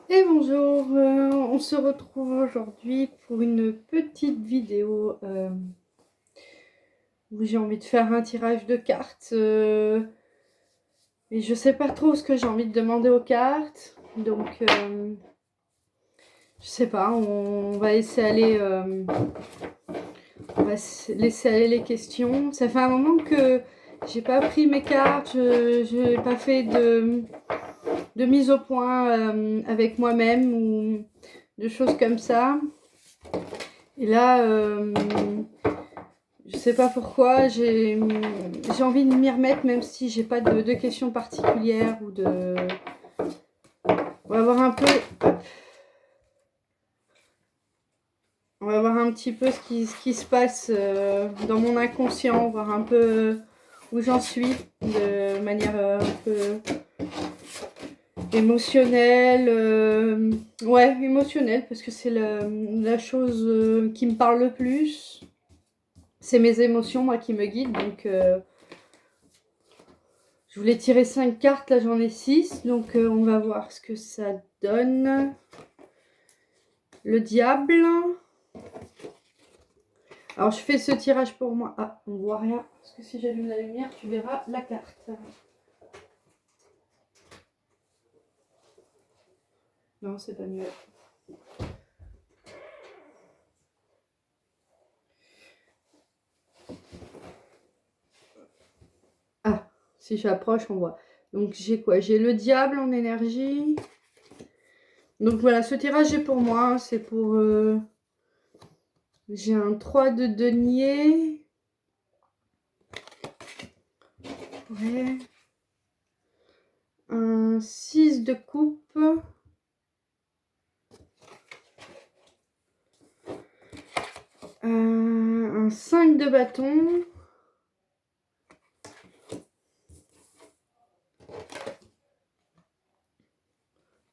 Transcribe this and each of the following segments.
Et bonjour, on se retrouve aujourd'hui pour une petite vidéo où j'ai envie de faire un tirage de cartes. Mais je sais pas trop ce que j'ai envie de demander aux cartes. Donc, je sais pas, on va laisser aller, laisser aller les questions. Ça fait un moment que j'ai pas pris mes cartes, je n'ai pas fait de mise au point avec moi-même ou de choses comme ça. Et là, je sais pas pourquoi, j'ai envie de m'y remettre, même si j'ai pas de questions particulières ou de. On va voir un peu. On va voir un petit peu ce qui se passe dans mon inconscient, voir un peu où j'en suis de manière un peu émotionnelle. Ouais, émotionnelle, parce que c'est la chose qui me parle le plus. C'est mes émotions, moi, qui me guident. Donc, je voulais tirer 5 cartes, là j'en ai 6. Donc, on va voir ce que ça donne. Le diable. Alors, je fais ce tirage pour moi. Ah, on voit rien. Parce que si j'allume la lumière, tu verras la carte. Non, c'est pas mieux. Ah, si j'approche, on voit. Donc, j'ai quoi? J'ai le diable en énergie. Donc, voilà, ce tirage est pour moi. C'est pour... J'ai un 3 de denier. Ouais. Un 6 de coupe. Un 5 de bâton.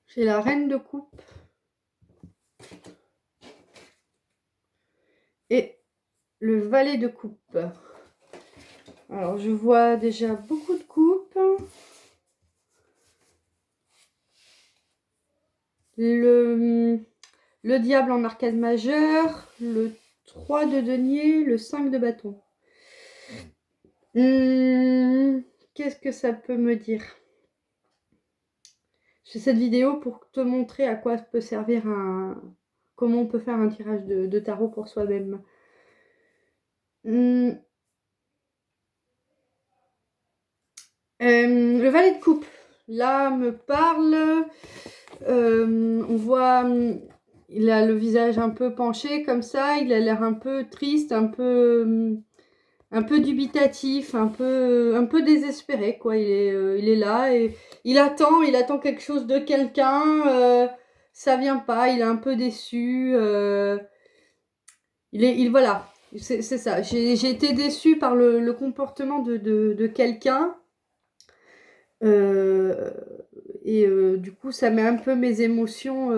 J'ai la reine de coupe. Et le valet de coupe. Alors, je vois déjà beaucoup de coupes. Le diable en arcade majeure. Le 3 de denier. Le 5 de bâton. Qu'est-ce que ça peut me dire? Je fais cette vidéo pour te montrer à quoi peut servir comment on peut faire un tirage de tarot pour soi-même. Le valet de coupe, là, me parle. On voit, il a le visage un peu penché comme ça, il a l'air un peu triste, un peu dubitatif, un peu désespéré, quoi. Il est là et il attend quelque chose de quelqu'un. Ça vient pas, il est un peu déçu. Voilà, c'est ça. J'ai été déçue par le comportement de quelqu'un. Et du coup, ça met un peu mes émotions.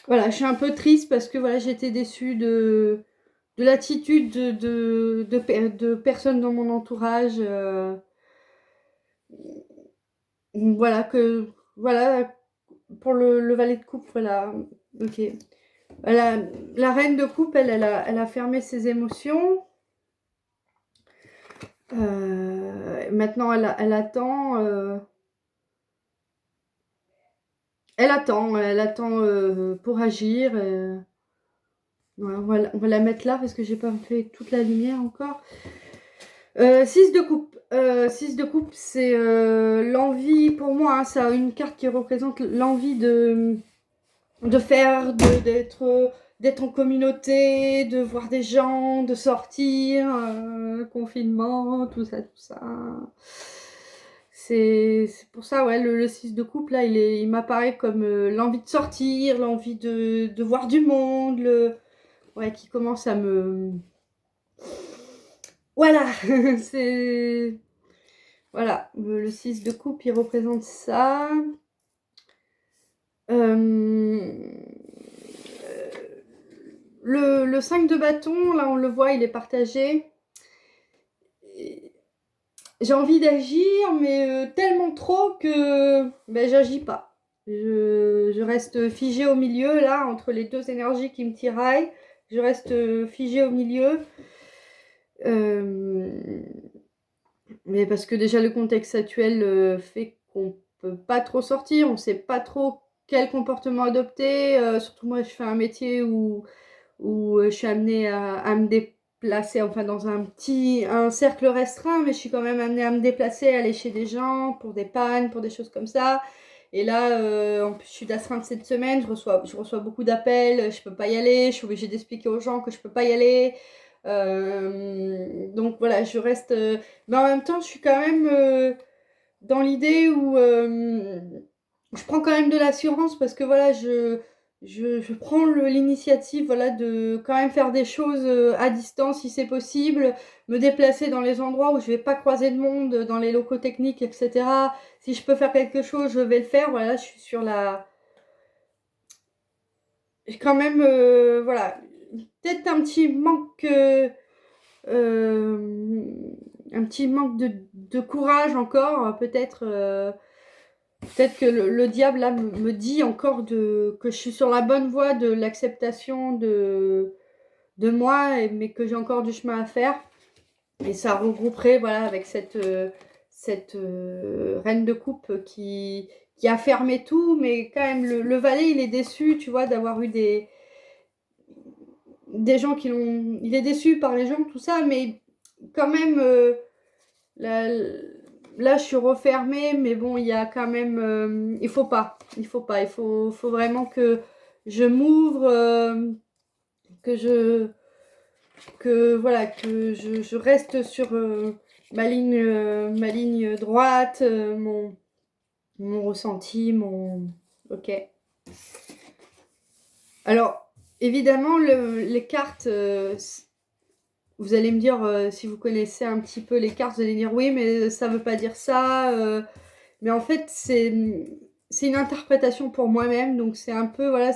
Voilà, je suis un peu triste parce que voilà, j'ai été déçue de l'attitude de personnes dans mon entourage. Voilà, voilà, pour le valet de coupe, voilà. Ok. La reine de coupe, elle a fermé ses émotions. Maintenant, elle attend. Elle attend pour agir. Ouais, on va la mettre là parce que j'ai pas fait toute la lumière encore. 6 de coupe. 6 de coupe, c'est l'envie pour moi. Hein, ça, une carte qui représente l'envie de faire, d'être en communauté, de voir des gens, de sortir, confinement, tout ça, tout ça. C'est pour ça, ouais, le 6 de coupe, là, il m'apparaît comme l'envie de sortir, l'envie de voir du monde, ouais, qui commence à me... Voilà, c'est... Voilà, le 6 de coupe, il représente ça. Le 5 de bâton, là, on le voit, il est partagé. j'ai envie d'agir, mais tellement trop que ben, j'agis pas. Je reste figée au milieu, là, entre les deux énergies qui me tiraillent. Je reste figée au milieu. Euh, mais parce que déjà, le contexte actuel fait qu'on peut pas trop sortir. On sait pas trop quel comportement adopter. Surtout moi, je fais un métier où je suis amenée à me déplacer, enfin dans un cercle restreint, mais je suis quand même amenée à me déplacer, à aller chez des gens pour des pannes, pour des choses comme ça. Et là, en plus, je suis d'astreinte cette semaine, je reçois beaucoup d'appels, je peux pas y aller, je suis obligée d'expliquer aux gens que je peux pas y aller. Donc voilà, je reste. Mais en même temps, je suis quand même dans l'idée où je prends quand même de l'assurance parce que voilà, je prends l'initiative voilà, de quand même faire des choses à distance si c'est possible, me déplacer dans les endroits où je vais pas croiser de monde, dans les locaux techniques, etc. Si je peux faire quelque chose, je vais le faire. Voilà, je suis sur la. J'ai quand même, voilà, peut-être euh, un petit manque de courage encore, peut-être. Peut-être que le diable là me dit encore que je suis sur la bonne voie de l'acceptation de moi, mais que j'ai encore du chemin à faire. Et ça regrouperait voilà, avec cette reine de coupe qui a fermé tout, mais quand même le valet il est déçu, tu vois, d'avoir eu des gens qui l'ont. Il est déçu par les gens, tout ça, mais quand même. Là, là, je suis refermée, mais bon, il y a quand même. Il faut pas. Il faut pas. Il faut vraiment que je m'ouvre, que je. Que voilà, que je reste sur ma ligne droite, mon ressenti, mon. Ok. Alors, évidemment, les cartes. Vous allez me dire, si vous connaissez un petit peu les cartes, vous allez dire oui, mais ça veut pas dire ça. Mais en fait, c'est une interprétation pour moi-même, donc c'est un peu voilà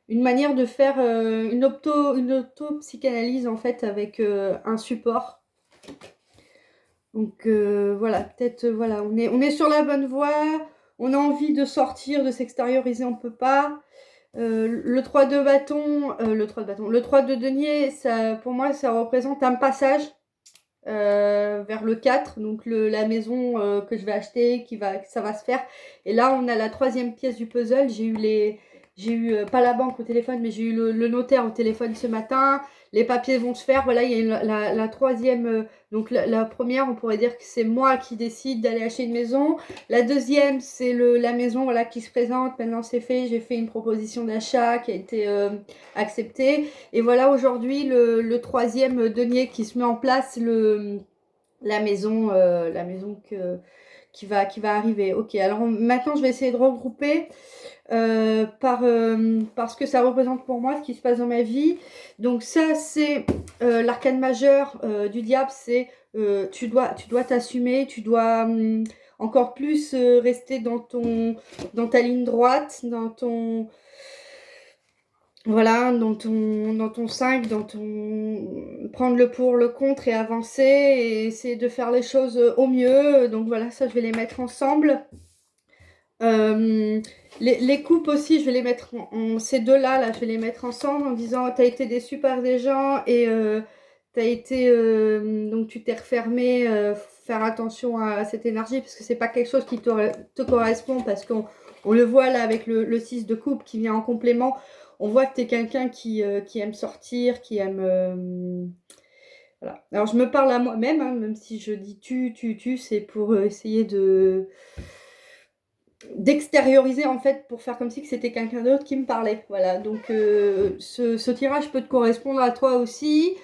une manière de faire une auto-psychanalyse en fait avec un support. Donc voilà, peut-être voilà, on est sur la bonne voie, on a envie de sortir, de s'extérioriser, on peut pas. Le 3 de bâton, le 3 de denier, ça, pour moi, ça représente un passage vers le 4, donc la maison que je vais acheter, que ça va se faire. Et là, on a la troisième pièce du puzzle. J'ai eu pas la banque au téléphone, mais j'ai eu le notaire au téléphone ce matin. Les papiers vont se faire. Voilà, il y a la troisième. Donc la première, on pourrait dire que c'est moi qui décide d'aller acheter une maison. La deuxième, c'est la maison voilà, qui se présente. Maintenant, c'est fait. J'ai fait une proposition d'achat qui a été acceptée. Et voilà aujourd'hui le troisième denier qui se met en place, la maison qui va arriver. Ok, alors maintenant je vais essayer de regrouper par ce que ça représente pour moi, ce qui se passe dans ma vie. Donc ça c'est l'arcane majeur du diable, c'est tu dois t'assumer, tu dois encore plus rester dans ta ligne droite, voilà, dans ton 5, prendre le pour, le contre et avancer et essayer de faire les choses au mieux. Donc voilà, ça, je vais les mettre ensemble. Euh, les coupes aussi, je vais les mettre ces deux-là, là, je vais les mettre ensemble en disant, t'as été déçu par des gens et donc tu t'es refermé, faire attention à cette énergie parce que c'est pas quelque chose qui te correspond parce qu'on le voit là avec le 6 de coupe qui vient en complément. On voit que tu es quelqu'un qui aime sortir, qui aime. Voilà. Alors, je me parle à moi-même, hein, même si je dis tu, c'est pour essayer d'extérioriser, en fait, pour faire comme si c'était quelqu'un d'autre qui me parlait. Voilà. Donc, ce tirage peut te correspondre à toi aussi,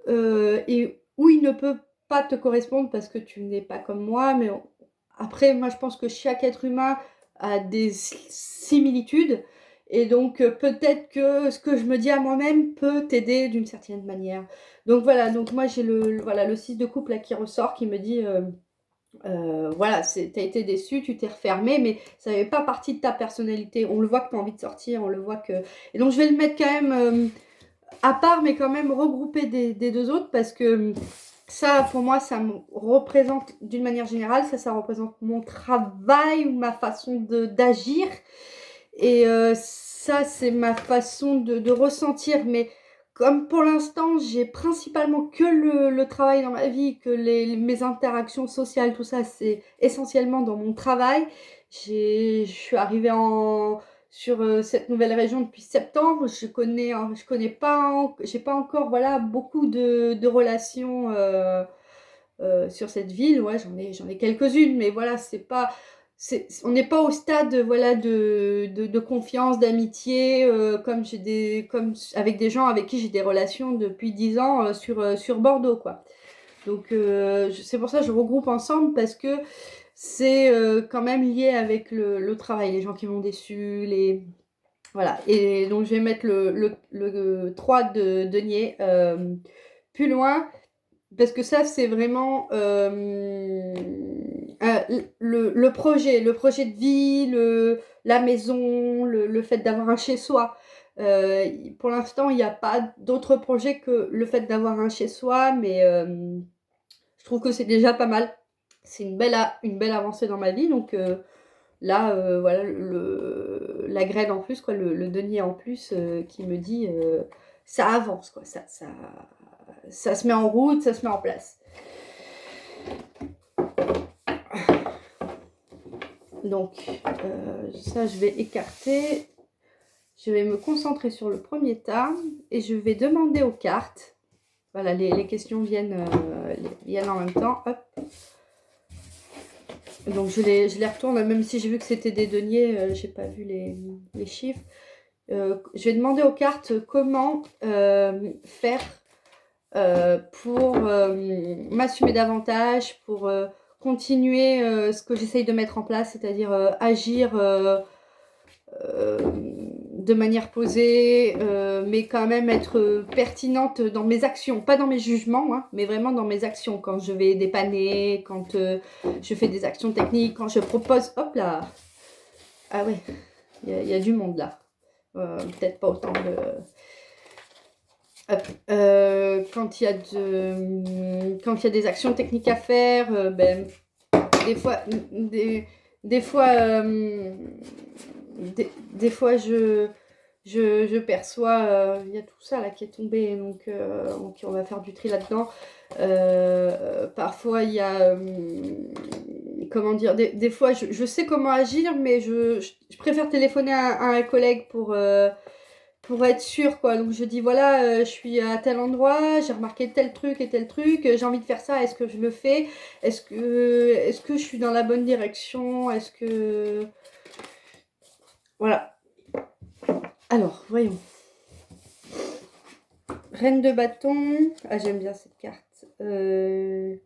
et où il ne peut pas te correspondre parce que tu n'es pas comme moi, mais après, moi, je pense que chaque être humain a des similitudes. Et donc, peut-être que ce que je me dis à moi-même peut t'aider d'une certaine manière. Donc, voilà. Donc, moi, j'ai voilà, le 6 de coupe là, qui ressort, qui me dit, voilà, t'as été déçu, tu t'es refermé, mais ça n'avait pas partie de ta personnalité. On le voit que tu as envie de sortir, on le voit que... Et donc, je vais le mettre quand même à part, mais quand même regroupé des deux autres, parce que Ça, pour moi, ça me représente, d'une manière générale, ça représente mon travail ou ma façon d'agir. Et ça, c'est ma façon de ressentir. Mais comme pour l'instant, j'ai principalement que le travail dans ma vie, que mes interactions sociales, tout ça, c'est essentiellement dans mon travail. Je suis arrivée sur cette nouvelle région depuis septembre. Je connais pas, j'ai pas encore voilà, beaucoup de relations sur cette ville. Ouais, j'en ai quelques-unes, mais voilà, c'est pas on n'est pas au stade voilà de confiance, d'amitié comme avec des gens avec qui j'ai des relations depuis 10 ans sur Bordeaux quoi. Donc c'est pour ça que je regroupe ensemble parce que c'est quand même lié avec le travail, les gens qui m'ont déçu, les voilà. Et donc je vais mettre le 3 de denier plus loin parce que ça, c'est vraiment le projet de vie, la maison, le fait d'avoir un chez-soi. Pour l'instant, il n'y a pas d'autre projet que le fait d'avoir un chez-soi, mais je trouve que c'est déjà pas mal. C'est une belle avancée dans ma vie. Donc là, voilà, la graine en plus, quoi, le denier en plus qui me dit ça avance, quoi, ça se met en route, ça se met en place. Donc, ça, je vais écarter. Je vais me concentrer sur le premier tas et je vais demander aux cartes. Voilà, les questions viennent en même temps. Hop. Donc, je les retourne, même si j'ai vu que c'était des deniers, j'ai pas vu les chiffres. Je vais demander aux cartes comment faire pour m'assumer davantage, pour continuer ce que j'essaye de mettre en place, c'est-à-dire agir de manière posée, mais quand même être pertinente dans mes actions, pas dans mes jugements, hein, mais vraiment dans mes actions, quand je vais dépanner, quand je fais des actions techniques, quand je propose, hop là, ah ouais, il y a du monde là, peut-être pas autant de... quand il y a des actions techniques à faire, ben, des fois, des fois je perçois, il y a tout ça là qui est tombé, donc on va faire du tri là-dedans. Parfois il y a, comment dire, des fois je sais comment agir, mais je préfère téléphoner à un collègue pour être sûre, quoi. Donc je dis voilà, je suis à tel endroit, j'ai remarqué tel truc et tel truc, j'ai envie de faire ça, est-ce que je le fais? Est-ce que je suis dans la bonne direction? Est-ce que... Voilà. Alors, voyons. Reine de bâton. Ah, j'aime bien cette carte. 8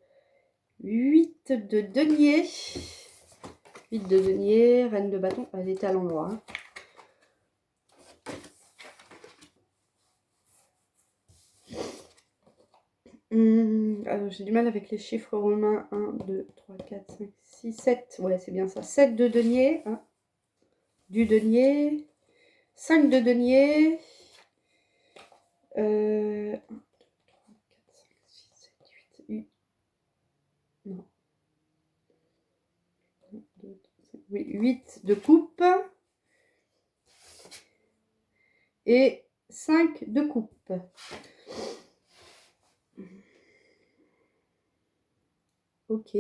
de denier. 8 de denier, reine de bâton. Elle était à l'endroit. Hein. Alors, j'ai du mal avec les chiffres romains. 1, 2, 3, 4, 5, 6, 7. Ouais, c'est bien ça. 7 de denier. Hein. Du denier. 5 de denier. 1, 2, 3, 4, 5, 6, 7, 8. Non. 1, 2, 3, 5, oui, 8 de coupe. Et 5 de coupe. Ok.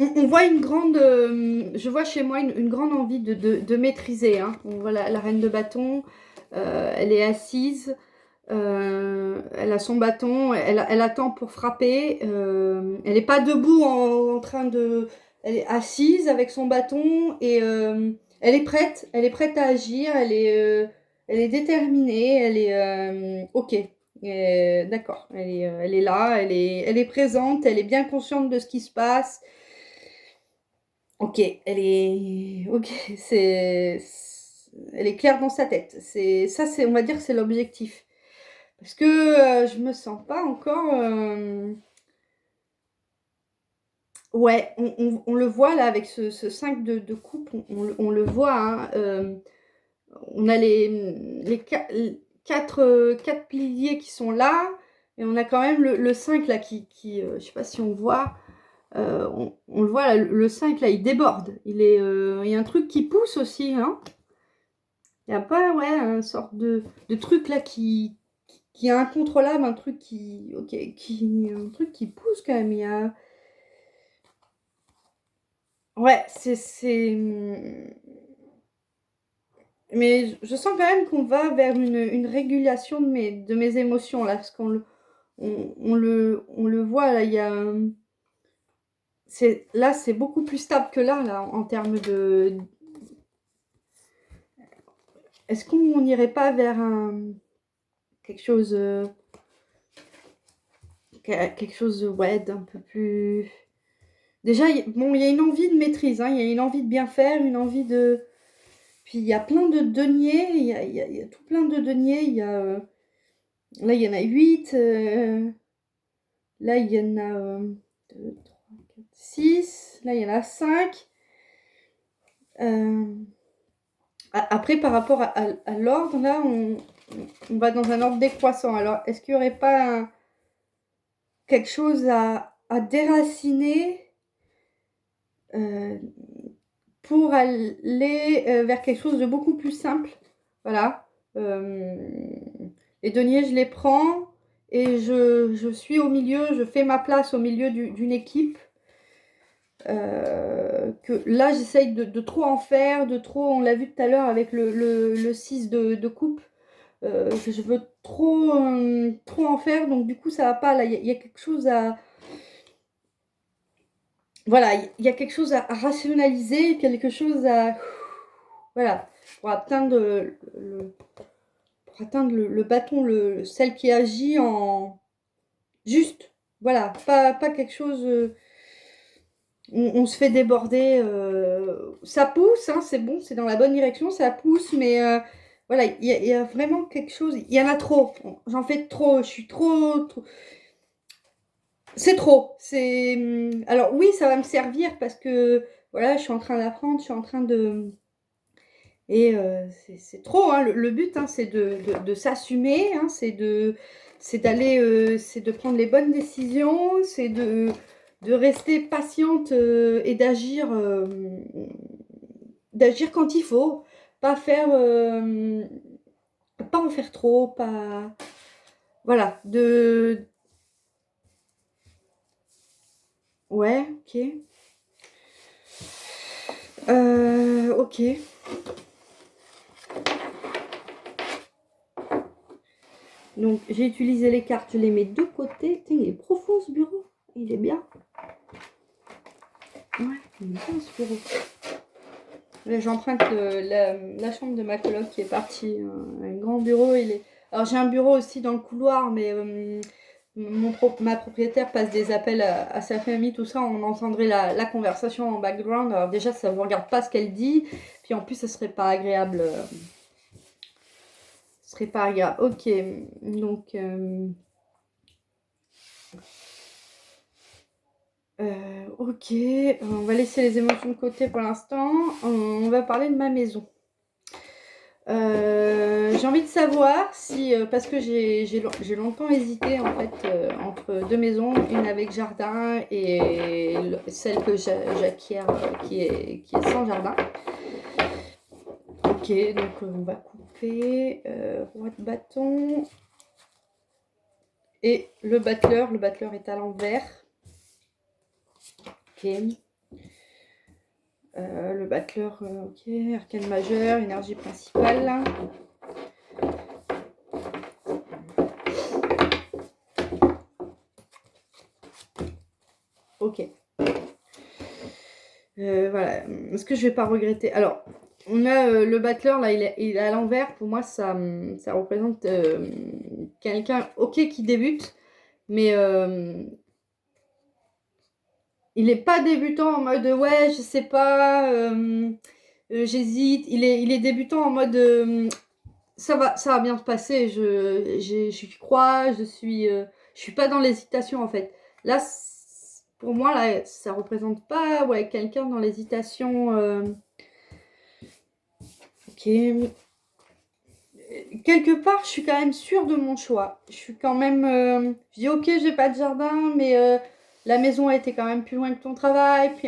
On voit une grande... je vois chez moi une grande envie de maîtriser. Hein. On voit la reine de bâton. Elle est assise. Elle a son bâton. Elle attend pour frapper. Elle n'est pas debout en train de... Elle est assise avec son bâton et elle est prête. Elle est prête à agir. Elle est déterminée. Elle est... ok. D'accord. Elle est là. Elle est présente. Elle est bien consciente de ce qui se passe. Ok. Ok. Elle est claire dans sa tête. On va dire que c'est l'objectif. Parce que je me sens pas encore... Ouais, on le voit là avec ce 5 de coupe, on le voit. Hein, on a quatre piliers qui sont là. Et on a quand même le 5 là je sais pas si on voit. On le voit là, le 5 là, il déborde. Il y a un truc qui pousse aussi, hein. Il n'y a pas, ouais, un sorte de truc là qui est incontrôlable, un truc un truc qui pousse quand même. Il y a... Ouais, mais je sens quand même qu'on va vers une régulation de mes émotions là, parce on le voit là, il y a... Là, c'est beaucoup plus stable que là en termes de... Est-ce qu'on n'irait pas vers quelque chose... quelque chose, ouais, d'un peu plus... Déjà, bon, il y a une envie de maîtrise, hein, il y a une envie de bien faire, une envie de... Puis il y a plein de deniers, il y a tout plein de deniers, il y a... là, il y en a 8, là, il y en a 2, 3, 4, 6, là, il y en a 5. Après, par rapport à l'ordre, là, on va dans un ordre décroissant. Alors, est-ce qu'il n'y aurait pas quelque chose à déraciner pour aller vers quelque chose de beaucoup plus simple? Voilà. Les deniers, je les prends et je suis au milieu, je fais ma place au milieu d'une équipe. Que là, j'essaye de trop en faire, on l'a vu tout à l'heure avec le 6 de coupe. Je veux trop en faire, donc du coup, ça va pas. Là, il y a quelque chose à... Voilà, il y a quelque chose à rationaliser, quelque chose à... Voilà, pour atteindre le bâton, celle qui agit en... Juste, voilà, pas quelque chose... on se fait déborder. Ça pousse, hein, c'est bon, c'est dans la bonne direction, ça pousse, mais voilà, il y a vraiment quelque chose... Il y en a trop, j'en fais trop, je suis trop... C'est trop. Alors oui, ça va me servir parce que voilà, je suis en train d'apprendre, je suis en train de... Et c'est trop, hein. Le but, hein, c'est de s'assumer, hein, c'est de prendre les bonnes décisions, c'est de rester patiente et d'agir quand il faut, pas faire, pas en faire trop, pas... Voilà, Ouais, ok. Ok. Donc, j'ai utilisé les cartes, je les mets de côté. Tiens, il est profond ce bureau. Il est bien. Ouais, il est bien ce bureau. Là, j'emprunte la chambre de ma coloc qui est partie. Un grand bureau. Alors, j'ai un bureau aussi dans le couloir, mais ma propriétaire passe des appels à sa famille, tout ça. On entendrait la conversation en background. Alors, déjà, ça ne vous regarde pas ce qu'elle dit. Puis en plus, ça serait pas agréable. Ce serait pas agréable. Ok, donc... ok, on va laisser les émotions de côté pour l'instant. On va parler de ma maison. J'ai envie de savoir si, parce que j'ai longtemps hésité en fait entre deux maisons, une avec jardin et celle que j'acquiers qui est sans jardin. Ok, donc on va couper roi de bâton et le battleur est à l'envers. Ok. Le battleur, ok, arcane majeur, énergie principale. Ok. Voilà. Est-ce que je vais pas regretter? Alors, on a le battleur, là, il est à l'envers. Pour moi, ça représente quelqu'un, ok, qui débute, mais il n'est pas débutant en mode ouais, je sais pas, j'hésite. Il est débutant en mode ça va bien se passer. Je crois, je suis pas dans l'hésitation en fait. Là, pour moi, là, ça représente pas ouais, quelqu'un dans l'hésitation. Ok. quelque part, je suis quand même sûre de mon choix. Je suis quand même... je dis, ok, j'ai pas de jardin, mais la maison a été quand même plus loin que ton travail. Puis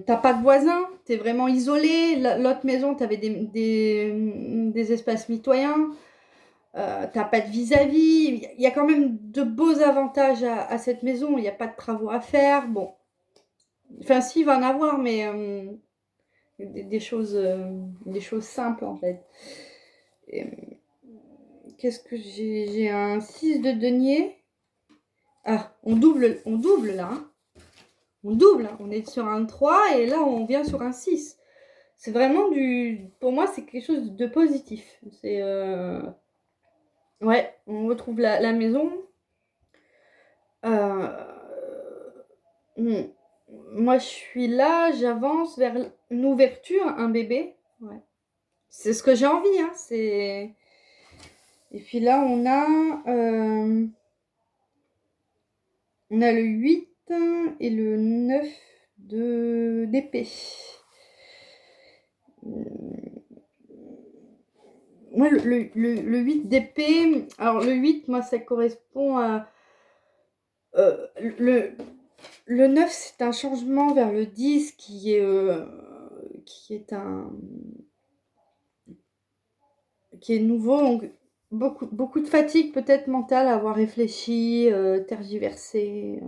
t'as pas de voisin, t'es vraiment isolé. L'autre maison, t'avais des espaces mitoyens. T'as pas de vis-à-vis. Il y a quand même de beaux avantages à cette maison. Il n'y a pas de travaux à faire. Bon, enfin, si, il va en avoir, mais des choses simples en fait. Et, qu'est-ce que j'ai? J'ai un 6 de denier. Ah, on double là. Hein. On double. Hein. On est sur un 3 et là, on vient sur un 6. C'est vraiment du... Pour moi, c'est quelque chose de positif. C'est... Ouais, on retrouve la maison. Hmm. Moi, je suis là, j'avance vers une ouverture, un bébé. Ouais. C'est ce que j'ai envie. Hein. C'est... Et puis là, on a le 8 et le 9 d'épée. Moi, le 8 d'épée, alors le 8, moi, ça correspond à... le 9, c'est un changement vers le 10 qui est nouveau. Donc, beaucoup de fatigue peut-être mentale à avoir réfléchi, tergiversé.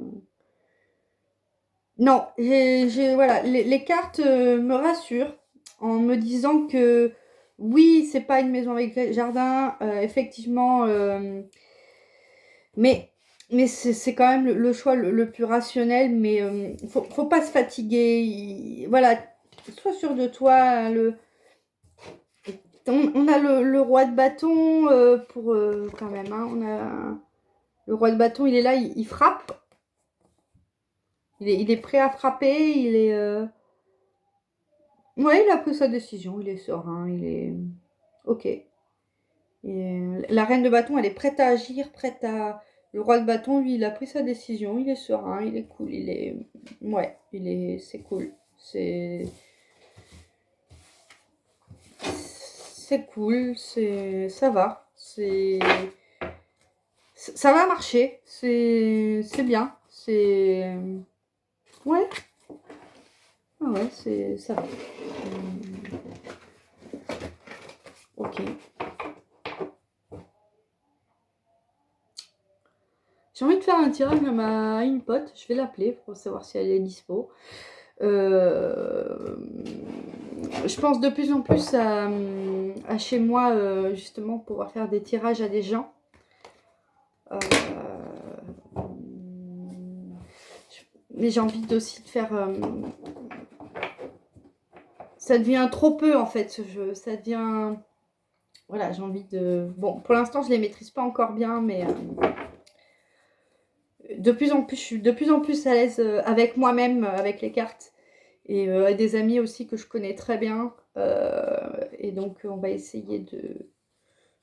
Non, voilà, les cartes me rassurent en me disant que oui, c'est pas une maison avec jardin, effectivement, mais c'est quand même le choix le plus rationnel, mais faut pas se fatiguer. Voilà, sois sûr de toi. On a le roi de bâton pour quand même. Hein, on a le roi de bâton, il est là, il frappe. Il est prêt à frapper. Ouais, il a pris sa décision. Il est serein. Il est ok. La reine de bâton, elle est prête à agir, prête à. Le roi de bâton, lui, il a pris sa décision. Il est serein. Il est cool. Ouais, c'est cool. C'est cool. Ça va. Ça va marcher. C'est bien. Ouais. Ah ouais, ça va. Ok. J'ai envie de faire un tirage à une pote. Je vais l'appeler pour savoir si elle est dispo. Je pense de plus en plus à chez moi, justement, pouvoir faire des tirages à des gens. Mais j'ai envie aussi de faire... ça devient trop peu, en fait, ce jeu. Ça devient... Voilà, j'ai envie de... Bon, pour l'instant, je les maîtrise pas encore bien, mais... de plus en plus, je suis de plus en plus à l'aise avec moi-même, avec les cartes. Et des amis aussi que je connais très bien. Et donc, on va essayer de...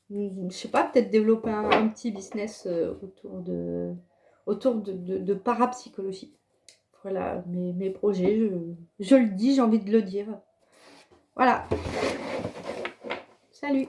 Je sais pas, peut-être développer un petit business autour de parapsychologie. Voilà, mes projets, je le dis, j'ai envie de le dire. Voilà. Salut.